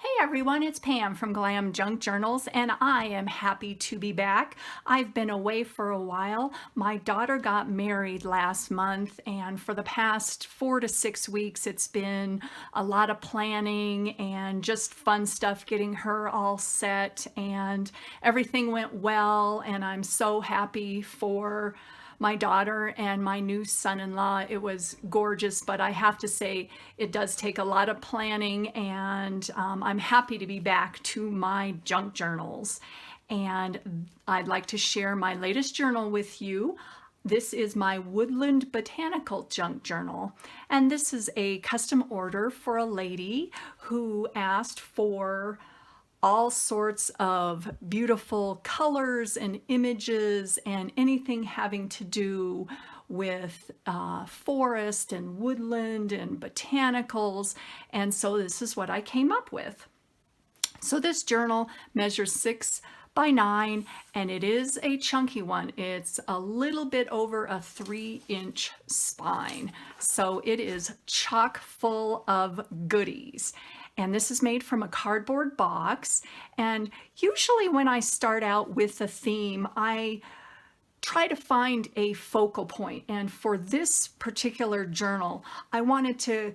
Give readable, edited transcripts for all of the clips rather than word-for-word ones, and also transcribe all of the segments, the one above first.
Hey everyone, it's Pam from GlamJunkJournals, and I am happy to be back. I've been away for a while. My daughter got married last month, and for the past 4 to 6 weeks, it's been a lot of planning and just fun stuff getting her all set, and everything went well, and I'm so happy for my daughter and my new son-in-law. It was gorgeous, but I have to say it does take a lot of planning, and I'm happy to be back to my junk journals. And I'd like to share my latest journal with you. This is my Woodland Botanical junk journal, and this is a custom order for a lady who asked for all sorts of beautiful colors and images and anything having to do with forest and woodland and botanicals. And so this is what I came up with. So this journal measures 6 by 9, and it is a chunky one. It's a little bit over a 3-inch spine. So it is chock full of goodies. And this is made from a cardboard box. And usually when I start out with a theme, I try to find a focal point. And for this particular journal, I wanted to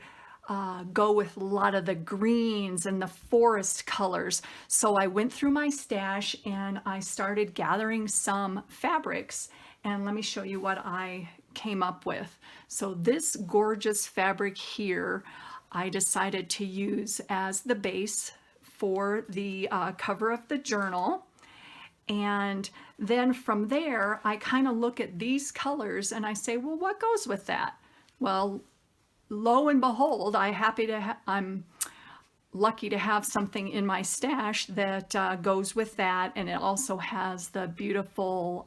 go with a lot of the greens and the forest colors. So I went through my stash and I started gathering some fabrics. And let me show you what I came up with. So this gorgeous fabric here, I decided to use as the base for the cover of the journal. And then from there, I kind of look at these colors and I say, well, what goes with that? Well, lo and behold, I'm lucky to have something in my stash that goes with that. And it also has the beautiful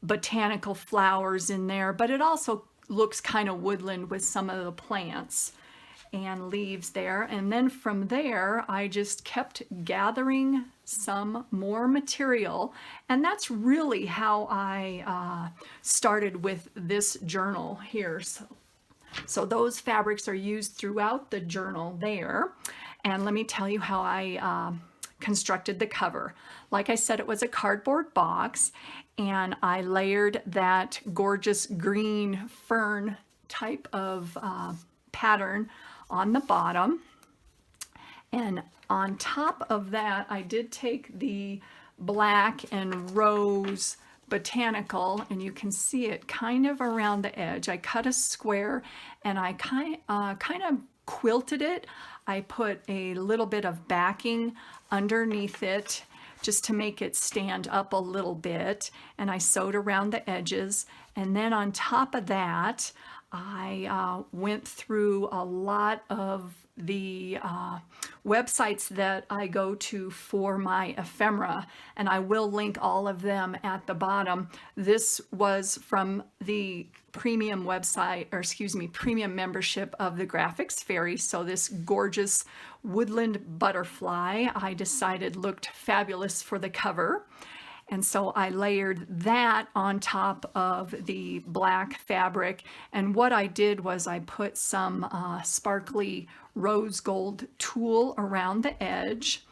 botanical flowers in there, but it also looks kind of woodland with some of the plants and leaves there. And then from there, I just kept gathering some more material. And that's really how I started with this journal here. So those fabrics are used throughout the journal there. And let me tell you how I constructed the cover. Like I said, it was a cardboard box, and I layered that gorgeous green fern type of pattern on the bottom. And on top of that, I did take the black and rose botanical, and you can see it kind of around the edge. I cut a square and I kind of quilted it. I put a little bit of backing underneath it just to make it stand up a little bit, and I sewed around the edges. And then on top of that, I went through a lot of the websites that I go to for my ephemera, and I will link all of them at the bottom. This was from the premium website, or excuse me, premium membership of the Graphics Fairy. So this gorgeous woodland butterfly, I decided looked fabulous for the cover. And so I layered that on top of the black fabric. And what I did was I put some sparkly rose gold tulle around the edge.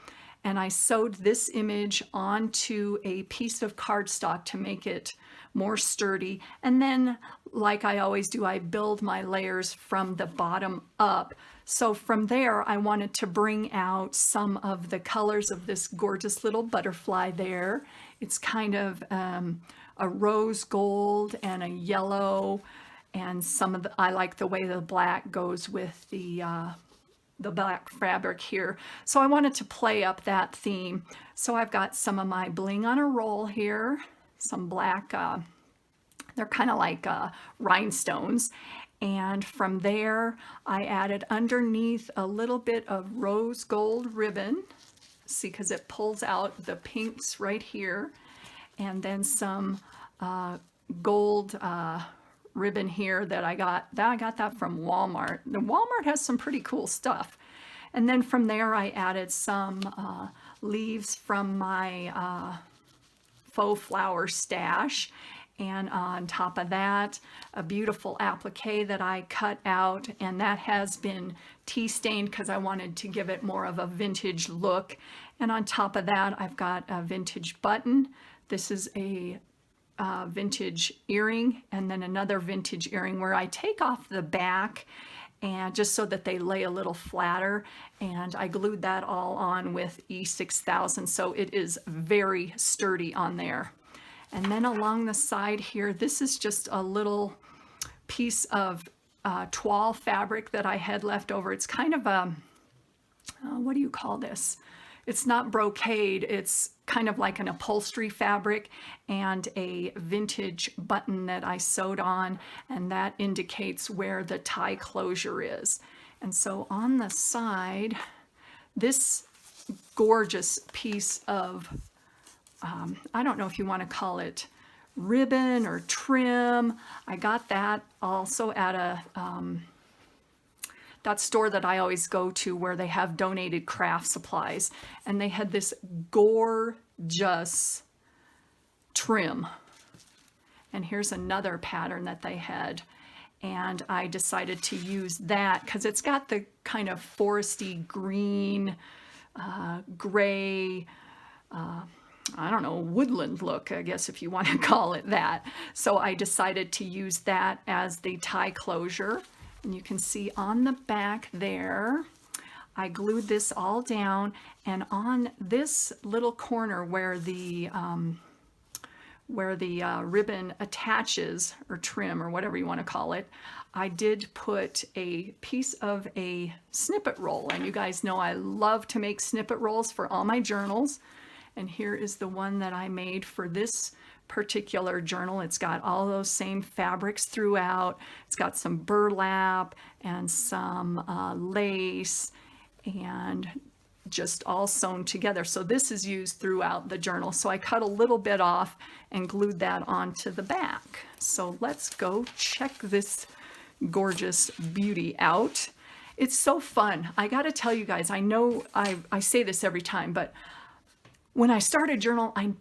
And I sewed this image onto a piece of cardstock to make it more sturdy. And then, like I always do, I build my layers from the bottom up. So from there, I wanted to bring out some of the colors of this gorgeous little butterfly there. It's kind of a rose gold and a yellow, and I like the way the black goes with the black fabric here. So I wanted to play up that theme. So I've got some of my bling on a roll here, some black, they're kind of like rhinestones. And from there, I added underneath a little bit of rose gold ribbon. See, because it pulls out the pinks right here. And then some gold ribbon here that I got that from Walmart. The Walmart has some pretty cool stuff. And then from there, I added some leaves from my faux flower stash. And on top of that, a beautiful applique that I cut out, and that has been tea stained because I wanted to give it more of a vintage look. And on top of that, I've got a vintage button. This is a vintage earring, and then another vintage earring where I take off the back and just so that they lay a little flatter, and I glued that all on with E6000, so it is very sturdy on there. And then along the side here, this is just a little piece of toile fabric that I had left over. It's kind of a, what do you call this? It's not brocade, it's kind of like an upholstery fabric, and a vintage button that I sewed on, and that indicates where the tie closure is. And so on the side, this gorgeous piece of, I don't know if you want to call it ribbon or trim. I got that also at a that store that I always go to where they have donated craft supplies, and they had this gorgeous trim. And here's another pattern that they had, and I decided to use that because it's got the kind of foresty green, gray, I don't know, woodland look, I guess, if you want to call it that. So I decided to use that as the tie closure. And you can see on the back there, I glued this all down, and on this little corner where the ribbon attaches, or trim, or whatever you want to call it, I did put a piece of a snippet roll. And you guys know I love to make snippet rolls for all my journals. And here is the one that I made for this particular journal. It's got all those same fabrics throughout. It's got some burlap and some lace, and just all sewn together. So this is used throughout the journal. So I cut a little bit off and glued that onto the back. So let's go check this gorgeous beauty out. It's so fun. I got to tell you guys, I know I say this every time, but when I start a journal, I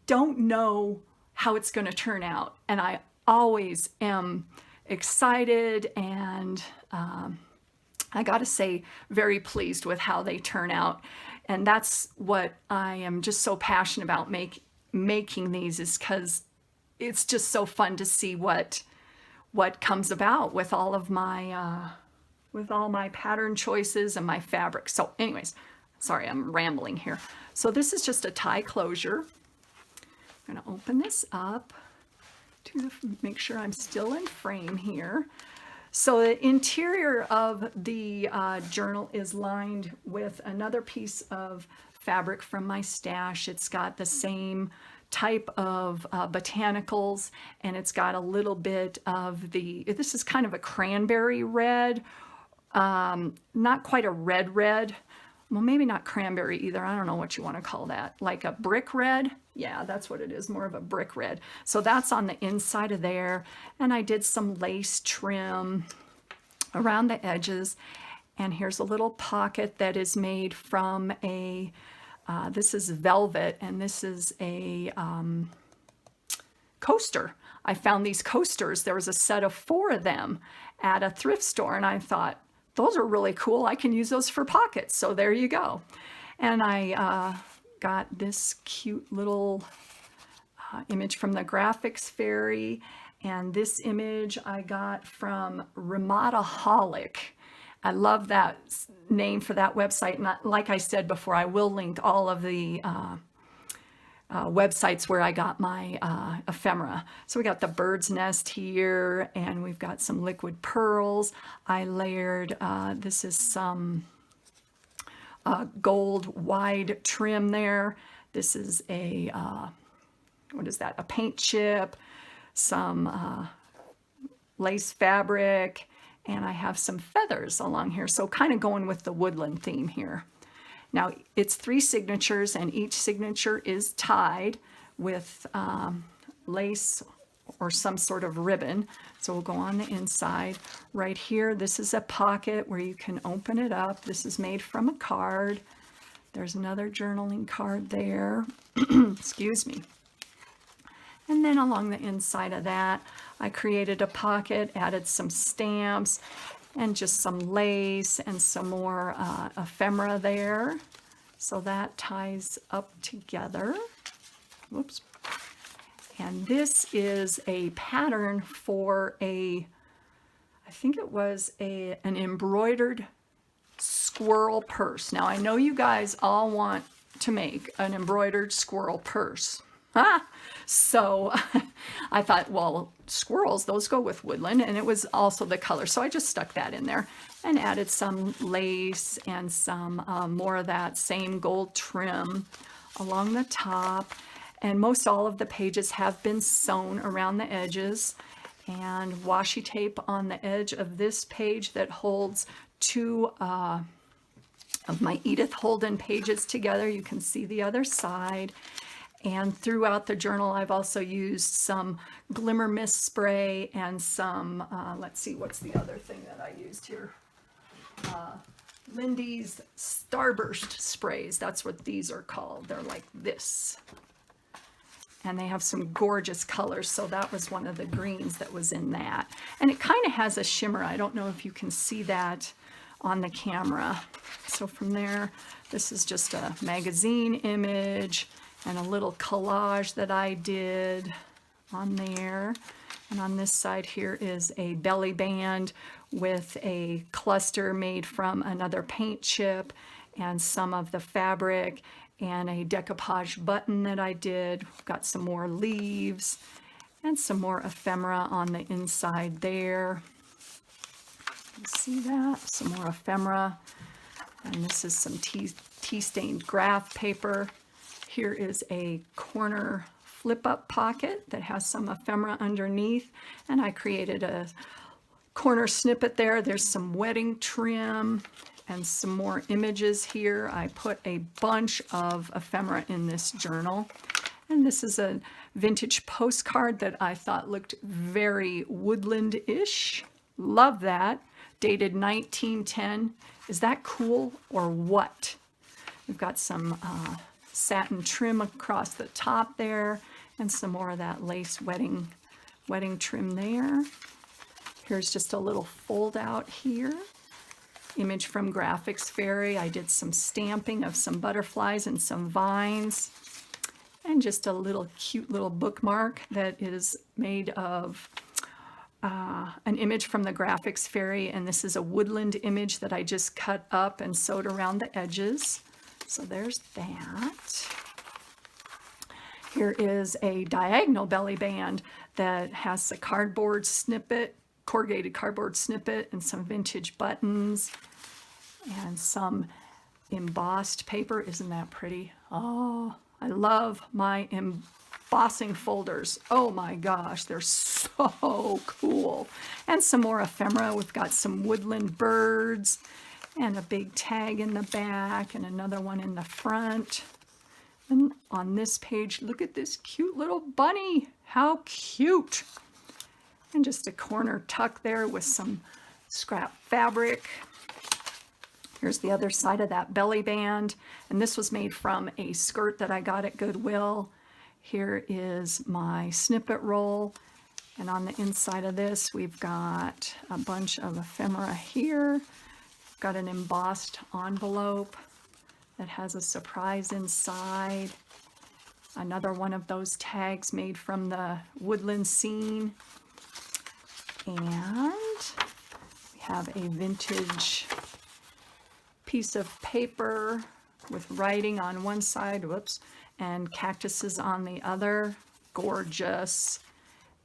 don't know how it's going to turn out, and I always am excited, and I got to say, very pleased with how they turn out. And that's what I am just so passionate about making these, is because it's just so fun to see what comes about with all of my pattern choices and my fabric. So anyways, sorry, I'm rambling here. So this is just a tie closure. I'm going to open this up to make sure I'm still in frame here. So the interior of the journal is lined with another piece of fabric from my stash. It's got the same type of botanicals, and it's got a little bit of this is kind of a cranberry red, not quite a red. Well, maybe not cranberry either. I don't know what you want to call that. Like a brick red? Yeah, that's what it is, more of a brick red. So that's on the inside of there. And I did some lace trim around the edges. And here's a little pocket that is made from this is velvet, and this is a coaster. I found these coasters. There was a set of 4 of them at a thrift store, and I thought, those are really cool. I can use those for pockets. So there you go. And I got this cute little image from the Graphics Fairy. And this image I got from Remodaholic. I love that name for that website. And like I said before, I will link all of the websites where I got my ephemera. So we got the bird's nest here, and we've got some liquid pearls. I layered, this is some gold wide trim there. This is a, what is that? A paint chip, some lace fabric, and I have some feathers along here. So kind of going with the woodland theme here. Now, it's 3 signatures, and each signature is tied with lace or some sort of ribbon. So we'll go on the inside. Right here, this is a pocket where you can open it up. This is made from a card. There's another journaling card there. Excuse me. And then along the inside of that, I created a pocket, added some stamps, and just some lace and some more ephemera there. So that ties up together. Whoops. And this is a pattern for I think it was an embroidered squirrel purse. Now I know you guys all want to make an embroidered squirrel purse. So I thought, well, squirrels, those go with woodland, and it was also the color. So I just stuck that in there and added some lace and some more of that same gold trim along the top. And most all of the pages have been sewn around the edges, and washi tape on the edge of this page that holds two of my Edith Holden pages together. You can see the other side. And throughout the journal, I've also used some Glimmer Mist spray and some, let's see, what's the other thing that I used here? Lindy's Starburst sprays. That's what these are called. They're like this. And they have some gorgeous colors. So that was one of the greens that was in that. And it kind of has a shimmer. I don't know if you can see that on the camera. So from there, this is just a magazine image and a little collage that I did on there. And on this side here is a belly band with a cluster made from another paint chip and some of the fabric and a decoupage button that I did. Got some more leaves and some more ephemera on the inside there. You see that? Some more ephemera. And this is some tea-stained graph paper. Here is a corner flip-up pocket that has some ephemera underneath, and I created a corner snippet there. There's some wedding trim and some more images here. I put a bunch of ephemera in this journal, and this is a vintage postcard that I thought looked very woodland-ish. Love that. Dated 1910. Is that cool or what? We've got some satin trim across the top there and some more of that lace wedding trim there. Here's just a little fold out here. Image from Graphics Fairy. I did some stamping of some butterflies and some vines, and just a little cute little bookmark that is made of an image from the Graphics Fairy, and this is a woodland image that I just cut up and sewed around the edges. So there's that. Here is a diagonal belly band that has a cardboard snippet, corrugated cardboard snippet, and some vintage buttons and some embossed paper. Isn't that pretty? Oh, I love my embossing folders. Oh my gosh, they're so cool. And some more ephemera. We've got some woodland birds and a big tag in the back and another one in the front. And on this page, look at this cute little bunny. How cute. And just a corner tuck there with some scrap fabric. Here's the other side of that belly band. And this was made from a skirt that I got at Goodwill. Here is my snippet roll. And on the inside of this, we've got a bunch of ephemera here. Got an embossed envelope that has a surprise inside. Another one of those tags made from the woodland scene. And we have a vintage piece of paper with writing on one side, whoops, and cactuses on the other. Gorgeous.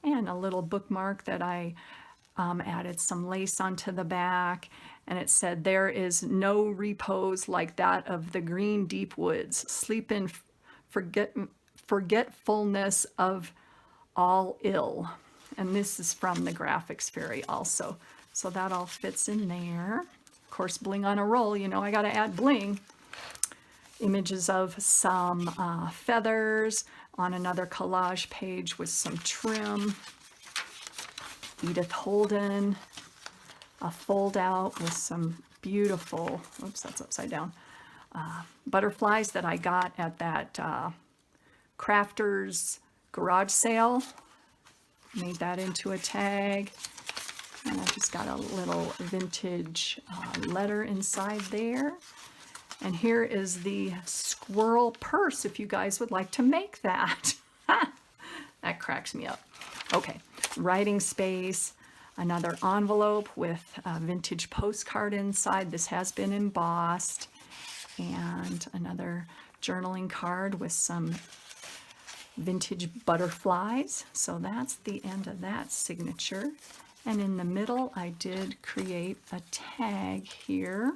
And a little bookmark that I added some lace onto the back. And it said, "There is no repose like that of the green deep woods. Sleep in forgetfulness of all ill." And this is from the Graphics Fairy also. So that all fits in there. Of course, bling on a roll, you know, I got to add bling. Images of some feathers on another collage page with some trim. Edith Holden. A fold out with some beautiful, oops, that's upside down, butterflies that I got at that Crafters garage sale. Made that into a tag. And I just got a little vintage letter inside there. And here is the squirrel purse, if you guys would like to make that. That cracks me up. Okay, writing space, another envelope with a vintage postcard inside. This has been embossed. And another journaling card with some vintage butterflies. So that's the end of that signature. And in the middle, I did create a tag here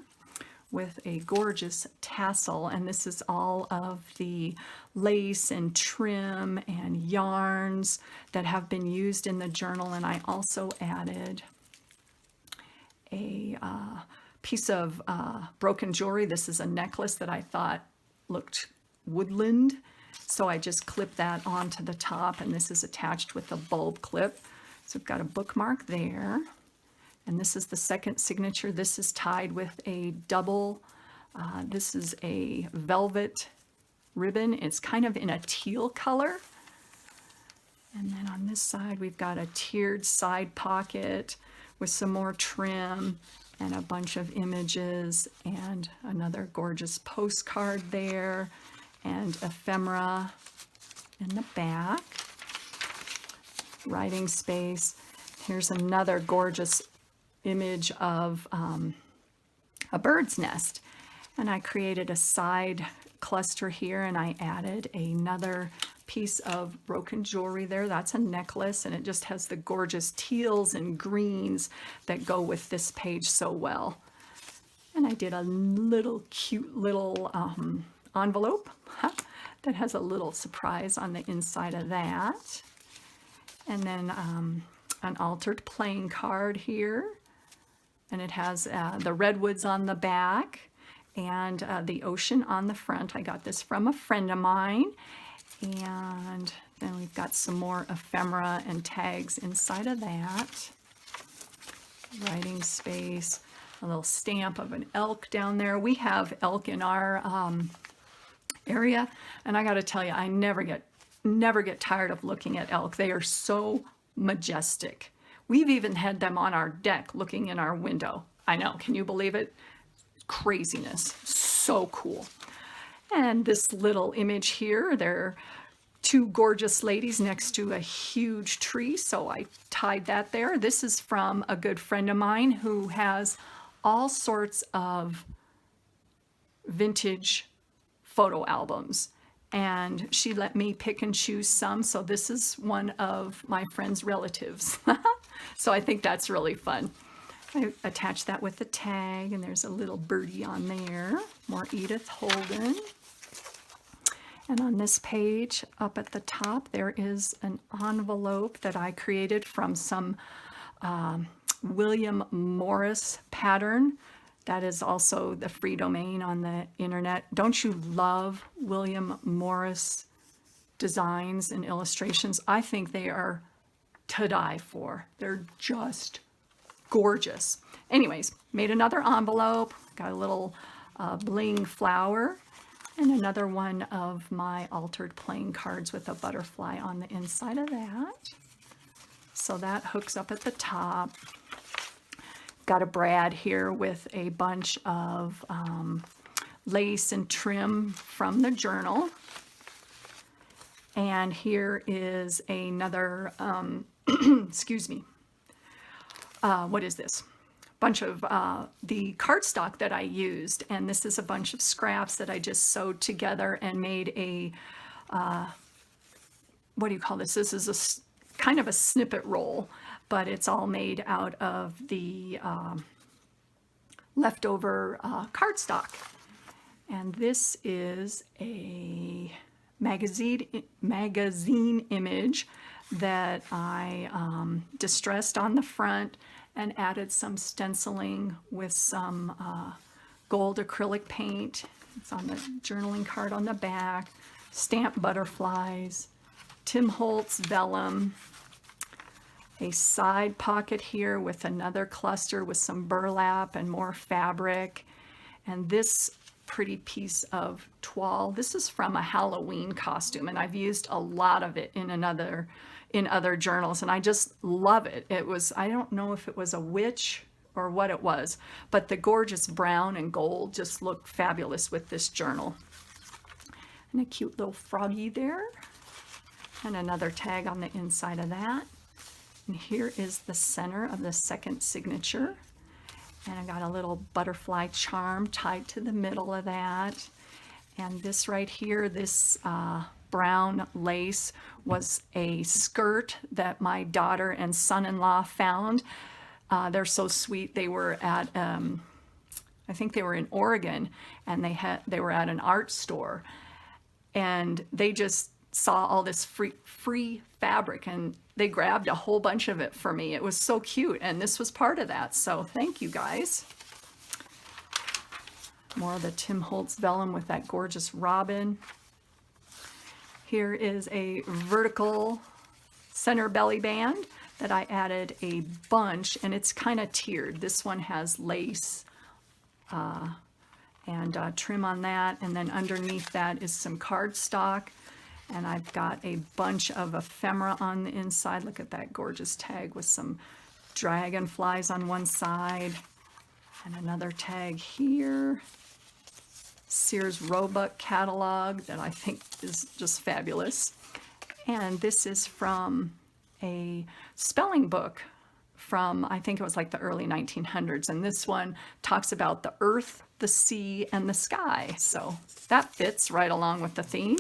with a gorgeous tassel, and this is all of the lace and trim and yarns that have been used in the journal. And I also added a piece of broken jewelry. This is a necklace that I thought looked woodland, so I just clipped that onto the top, and this is attached with a bulb clip. So we've got a bookmark there. And this is the second signature. This is tied with a double, this is a velvet ribbon. It's kind of in a teal color. And then on this side, we've got a tiered side pocket with some more trim and a bunch of images and another gorgeous postcard there and ephemera in the back. Writing space. Here's another gorgeous image of a bird's nest, and I created a side cluster here, and I added another piece of broken jewelry there. That's a necklace, and it just has the gorgeous teals and greens that go with this page so well. And I did a little cute little envelope that has a little surprise on the inside of that. And then an altered playing card here. And it has the redwoods on the back and the ocean on the front. I got this from a friend of mine. And then we've got some more ephemera and tags inside of that. Writing space, a little stamp of an elk down there. We have elk in our area, and I got to tell you, I never get tired of looking at elk. They are so majestic. We've even had them on our deck looking in our window. I know, can you believe it? Craziness, so cool. And this little image here, they're two gorgeous ladies next to a huge tree, so I tied that there. This is from a good friend of mine who has all sorts of vintage photo albums, and she let me pick and choose some, so this is one of my friend's relatives. So I think that's really fun. I attached that with the tag, and there's a little birdie on there, more Edith Holden. And on this page up at the top, there is an envelope that I created from some William Morris pattern. That is also the free domain on the internet. Don't you love William Morris designs and illustrations? I think they are to die for. They're just gorgeous. Anyways, made another envelope, got a little bling flower, and another one of my altered playing cards with a butterfly on the inside of that. So that hooks up at the top. Got a brad here with a bunch of lace and trim from the journal. And here is another, excuse me, what is this? Bunch of the cardstock that I used, and this is a bunch of scraps that I just sewed together and made a, what do you call this? This is a kind of a snippet roll, but it's all made out of the leftover cardstock. And this is a magazine image that I distressed on the front and added some stenciling with some gold acrylic paint. It's on the journaling card on the back, stamped butterflies, Tim Holtz vellum, a side pocket here with another cluster with some burlap and more fabric. And this pretty piece of toile. This is from a Halloween costume, and I've used a lot of it in other journals, and I just love it. It was, I don't know if it was a witch or what it was, but the gorgeous brown and gold just looked fabulous with this journal. And a cute little froggy there, and another tag on the inside of that. And here is the center of the second signature. And I got a little butterfly charm tied to the middle of that. And this right here, this brown lace was a skirt that my daughter and son-in-law found. They're so sweet. They were at, I think they were in Oregon, and they were at an art store. And they just saw all this free fabric, and they grabbed a whole bunch of it for me. It was so cute, and this was part of that. So thank you guys. More of the Tim Holtz vellum with that gorgeous robin. Here is a vertical center belly band that I added a bunch, and it's kind of tiered. This one has lace and trim on that, and then underneath that is some cardstock, and I've got a bunch of ephemera on the inside. Look at that gorgeous tag with some dragonflies on one side, and another tag here. Sears Roebuck catalog that I think is just fabulous. And this is from a spelling book from, I think it was like the early 1900s, and this one talks about the earth, the sea, and the sky. So that fits right along with the theme.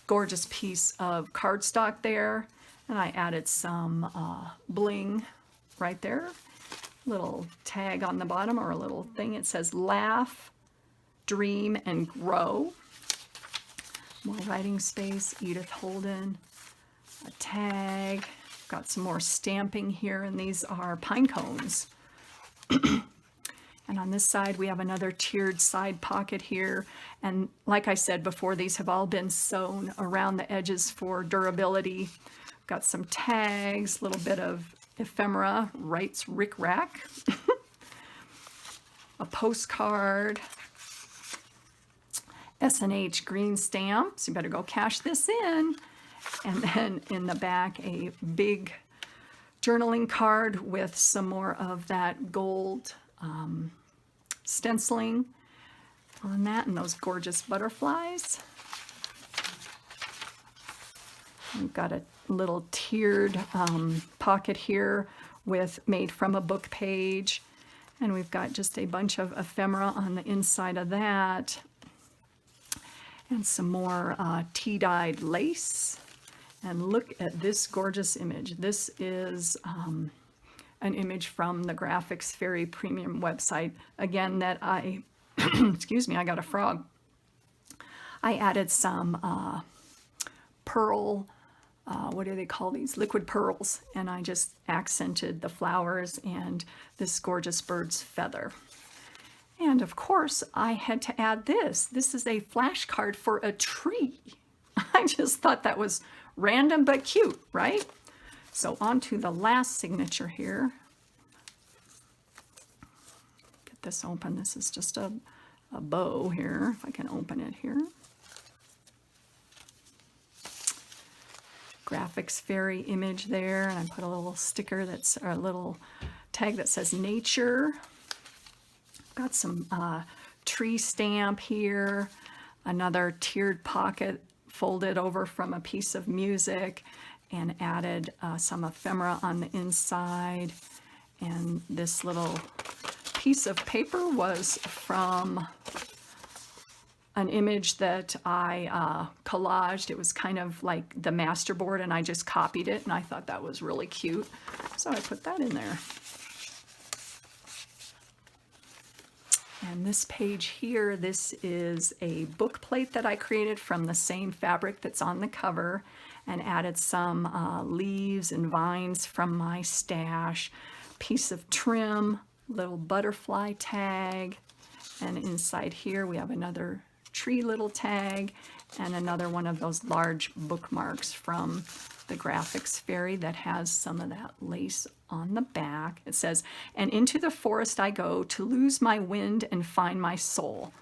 Gorgeous piece of cardstock there, and I added some bling right there. Little tag on the bottom, or a little thing. It says laugh, dream, and grow. More writing space, Edith Holden. A tag. Got some more stamping here, and these are pine cones. And on this side we have another tiered side pocket here, and like I said before, these have all been sewn around the edges for durability. Got some tags, a little bit of ephemera, writes Rick Rack. A postcard, S&H green stamp, so you better go cash this in. And then in the back, a big journaling card with some more of that gold stenciling on that, and those gorgeous butterflies. We've got a little tiered pocket here with made from a book page, and we've got just a bunch of ephemera on the inside of that, and some more tea-dyed lace. And look at this gorgeous image. This is an image from the Graphics Fairy Premium website. Again, that I, excuse me, I got a frog. I added some pearl, what do they call these? Liquid pearls. And I just accented the flowers and this gorgeous bird's feather. And of course, I had to add this. This is a flashcard for a tree. I just thought that was random but cute, right? So on to the last signature here. Get this open. This is just a bow here, if I can open it here. Graphics Fairy image there, and I put a little sticker that's, or a little tag that says nature. Got some tree stamp here, another tiered pocket folded over from a piece of music, and added some ephemera on the inside. And this little piece of paper was from an image that I collaged. It was kind of like the masterboard, and I just copied it, and I thought that was really cute, so I put that in there. And this page here, this is a book plate that I created from the same fabric that's on the cover, and added some leaves and vines from my stash, piece of trim, little butterfly tag, and inside here we have another tree little tag, and another one of those large bookmarks from the Graphics Fairy that has some of that lace on the back. It says, "And into the forest I go to lose my wind and find my soul."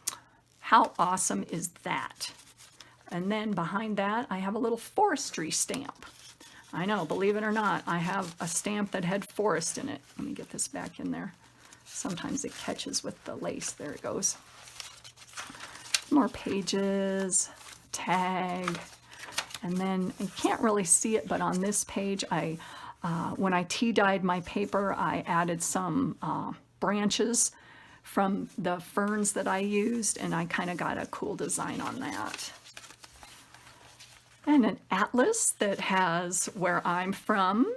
How awesome is that? And then behind that, I have a little forestry stamp. I know, believe it or not, I have a stamp that had forest in it. Let me get this back in there. Sometimes it catches with the lace. There it goes. More pages, tag, and then you can't really see it, but on this page, when I tea dyed my paper, I added some branches from the ferns that I used, and I kind of got a cool design on that. And an atlas that has where I'm from,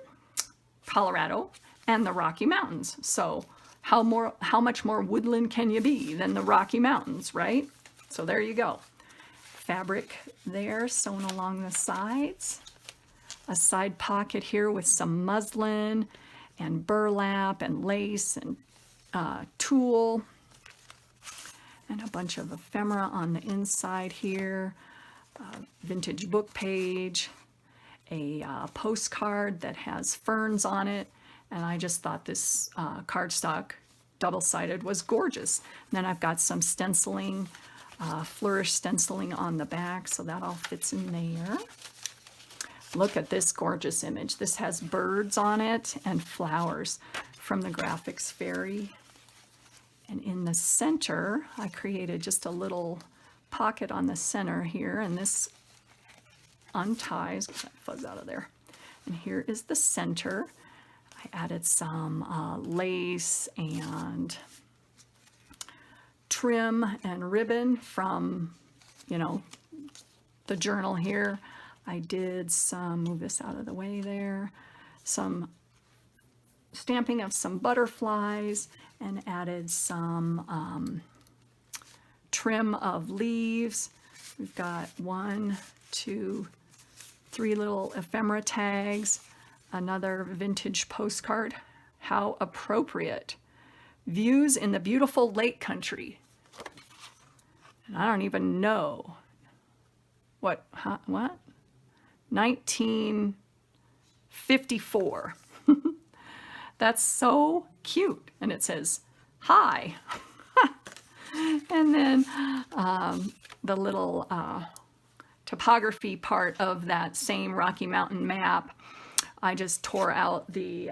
Colorado, and the Rocky Mountains. So how much more woodland can you be than the Rocky Mountains, right? So there you go. Fabric there sewn along the sides. A side pocket here with some muslin and burlap and lace and tulle. And a bunch of ephemera on the inside here. Vintage book page, a postcard that has ferns on it, and I just thought this cardstock double-sided was gorgeous. And then I've got some stenciling, flourish stenciling on the back, so that all fits in there. Look at this gorgeous image. This has birds on it and flowers from the Graphics Fairy. And in the center, I created just a little pocket on the center here, and this unties, get that fuzz out of there. And here is the center. I added some lace and trim and ribbon from, you know, the journal here. I did some, move this out of the way there, some stamping of some butterflies and added some trim of leaves. We've got 1, 2, 3 little ephemera tags, another vintage postcard. How appropriate. Views in the beautiful lake country. And I don't even know what 1954. That's so cute. And it says, hi. And then the little topography part of that same Rocky Mountain map, I just tore out the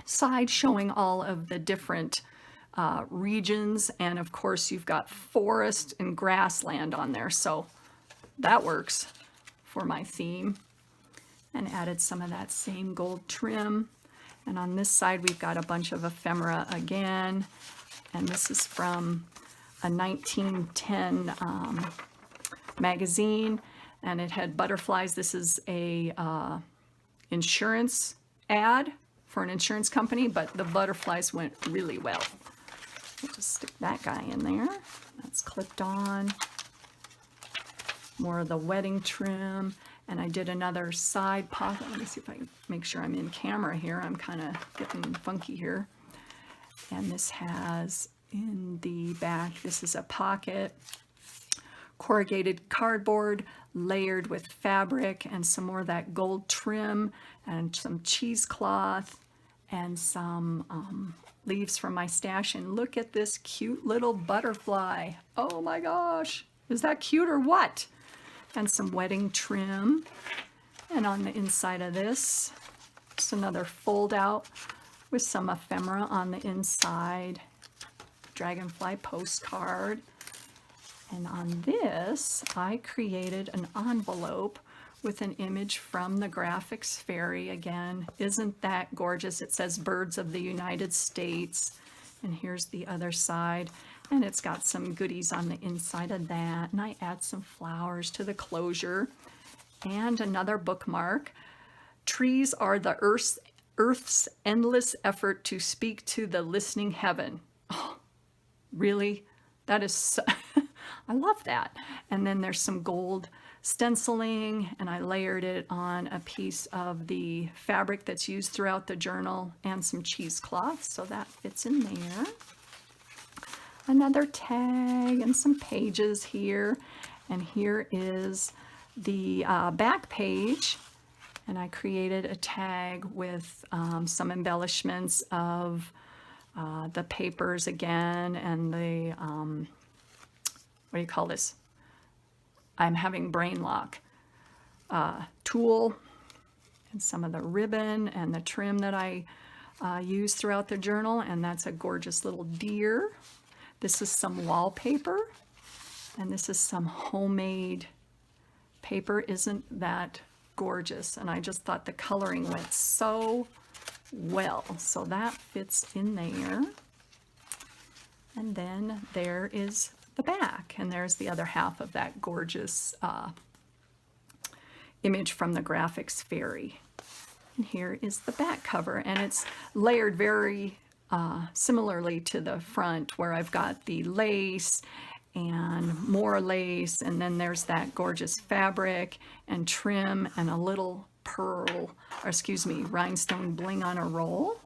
side showing all of the different regions. And of course, you've got forest and grassland on there. So that works for my theme. And added some of that same gold trim. And on this side, we've got a bunch of ephemera again. And this is from a 1910 magazine, and it had butterflies. This is a insurance ad for an insurance company, but the butterflies went really well. I'll just stick that guy in there. That's clipped on. More of the wedding trim, and I did another side pocket. Let me see if I can make sure I'm in camera here. I'm kind of getting funky here. And this has in the back, this is a pocket, corrugated cardboard layered with fabric and some more of that gold trim and some cheesecloth and some leaves from my stash. And look at this cute little butterfly. Oh my gosh, is that cute or what? And some wedding trim. And on the inside of this, just another fold out with some ephemera on the inside, dragonfly postcard. And on this, I created an envelope with an image from the Graphics Fairy again. Isn't that gorgeous? It says Birds of the United States. And here's the other side. And it's got some goodies on the inside of that. And I add some flowers to the closure. And another bookmark. Trees are the Earth's endless effort to speak to the listening heaven. Oh, really? That is so I love that. And then there's some gold stenciling, and I layered it on a piece of the fabric that's used throughout the journal and some cheesecloth, so that fits in there. Another tag and some pages here. And here is the back page. And I created a tag with some embellishments of the papers again and the what do you call this? I'm having brain lock. Tulle and some of the ribbon and the trim that I use throughout the journal, and that's a gorgeous little deer. This is some wallpaper, and this is some homemade paper. Isn't that gorgeous? And I just thought the coloring went so well. So that fits in there. And then there is the back, and there's the other half of that gorgeous image from the graphics fairy. And here is the back cover, and it's layered very similarly to the front, where I've got the lace and more lace, and then there's that gorgeous fabric and trim and a little pearl, or excuse me, rhinestone bling on a roll.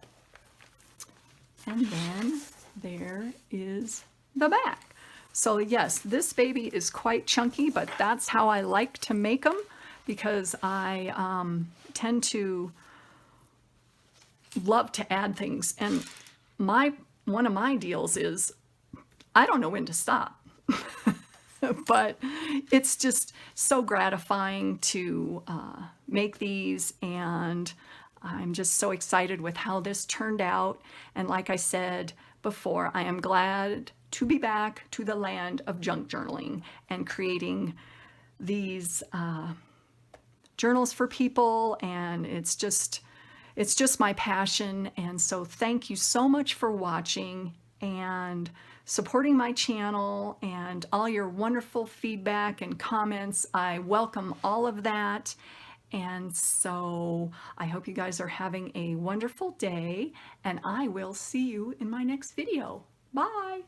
And then there is the back. So yes, this baby is quite chunky, but that's how I like to make them, because I tend to love to add things. And one of my deals is I don't know when to stop. But it's just so gratifying to make these, and I'm just so excited with how this turned out. And like I said before, I am glad to be back to the land of junk journaling and creating these journals for people, and it's just my passion. And so thank you so much for watching and supporting my channel, and all your wonderful feedback and comments. I welcome all of that. And so I hope you guys are having a wonderful day, and I will see you in my next video. Bye.